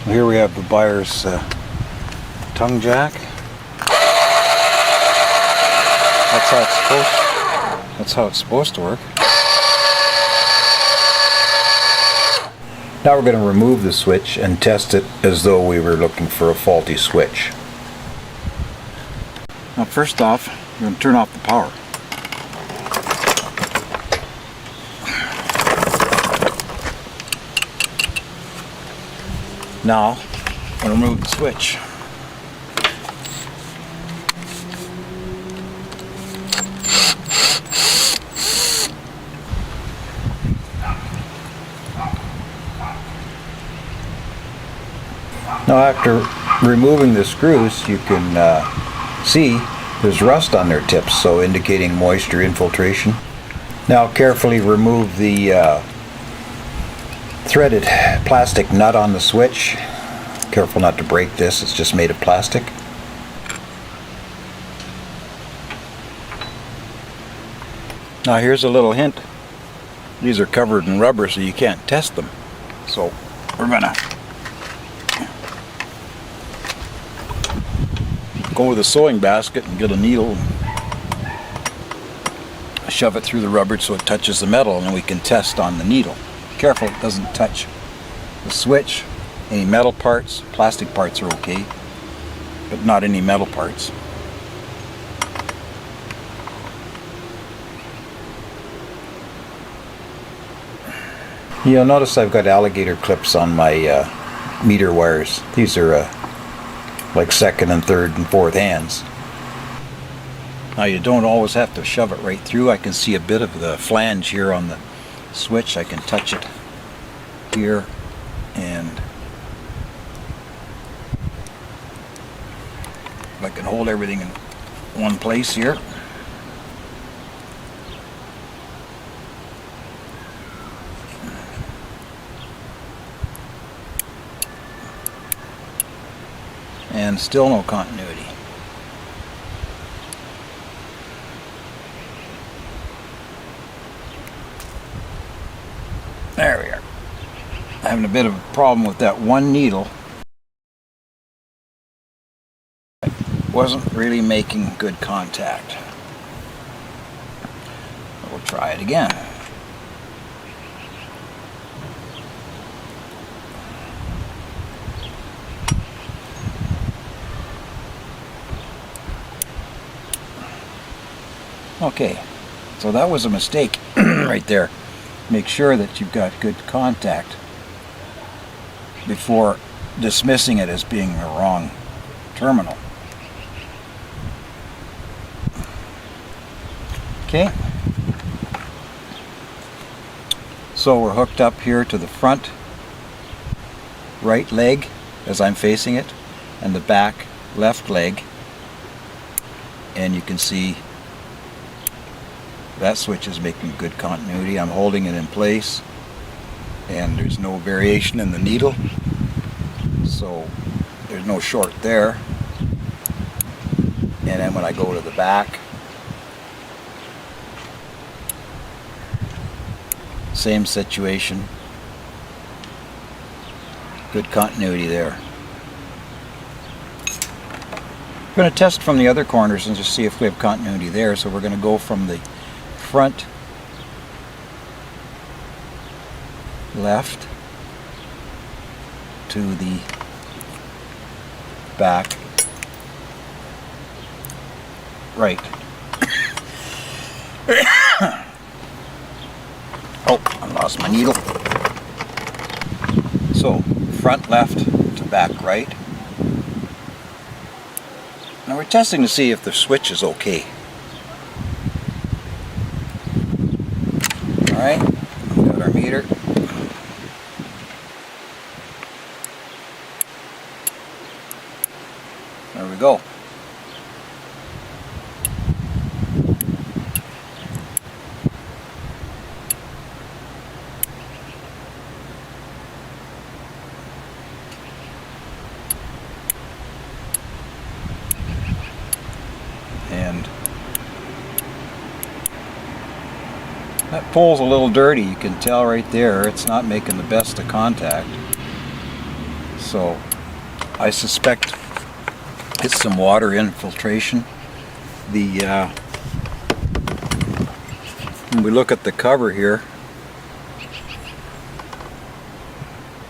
Here we have the buyer's tongue jack. That's how it's supposed to work. Now we're going to remove the switch and test it as though we were looking for a faulty switch. Now first off, we're going to turn off the power. Now, I'm going to remove the switch. Now after removing the screws, you can see there's rust on their tips, so indicating moisture infiltration. Now carefully remove the threaded plastic nut on the switch. Careful not to break this, it's just made of plastic. Now here's a little hint. These are covered in rubber so you can't test them. So we're gonna go with a sewing basket and get a needle and shove it through the rubber so it touches the metal, and then we can test on the needle. Careful it doesn't touch the switch. Any metal parts, plastic parts are okay, but not any metal parts. You'll notice I've got alligator clips on my meter wires. These are like second and third and fourth hands. Now you don't always have to shove it right through. I can see a bit of the flange here on the switch. I can touch it here, and if I can hold everything in one place here. And still no continuity. There we are. Having a bit of a problem with that one needle. Wasn't really making good contact. We'll try it again. Okay, so that was a mistake right there. Make sure that you've got good contact before dismissing it as being the wrong terminal. Okay, so we're hooked up here to the front right leg as I'm facing it, and the back left leg, and you can see that switch is making good continuity. I'm holding it in place and there's no variation in the needle, so there's no short there. And then when I go to the back, same situation, good continuity there. We're going to test from the other corners and just see if we have continuity there. So we're going to go from the front left to the back right. Oh, I lost my needle. So front left to back right. Now we're testing to see if the switch is okay. Alright, we've got our meter. There we go. And that pole's a little dirty, you can tell right there. It's not making the best of contact. So I suspect it's some water infiltration. When we look at the cover here,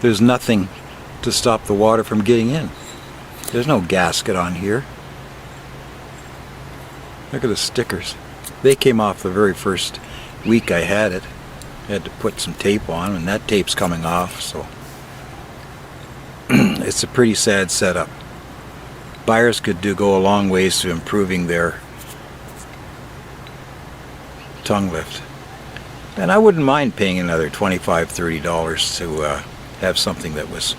there's nothing to stop the water from getting in. There's no gasket on here. Look at the stickers. They came off the very first week I had it. I had to put some tape on, and that tape's coming off, so it's a pretty sad setup. Buyers could go a long ways to improving their tongue lift. And I wouldn't mind paying another $25, $30 to have something that was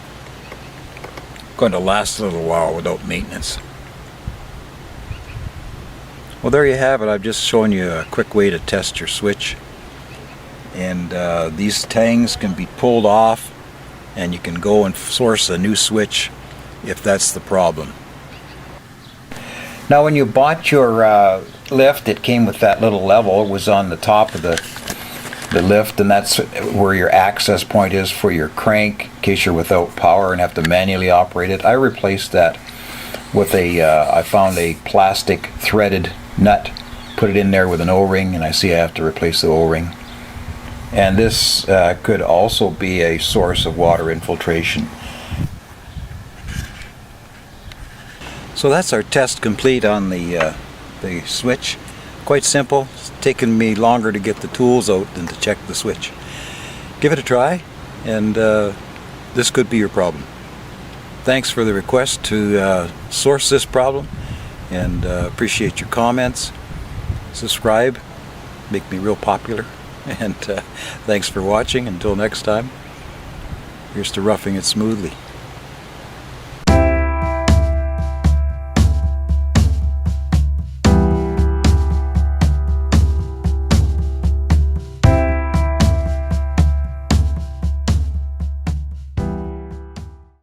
going to last a little while without maintenance. Well, there you have it. I've just shown you a quick way to test your switch. And these tangs can be pulled off, and you can go and source a new switch if that's the problem. Now, when you bought your lift, it came with that little level. It was on the top of the lift, and that's where your access point is for your crank in case you're without power and have to manually operate it. I replaced that with I found a plastic threaded nut, put it in there with an O-ring, and I see I have to replace the O-ring. And this could also be a source of water infiltration. So that's our test complete on the switch. Quite simple. It's taken me longer to get the tools out than to check the switch. Give it a try, and this could be your problem. Thanks for the request to source this problem, and appreciate your comments. Subscribe, make me real popular, and thanks for watching. Until next time, here's to roughing it smoothly.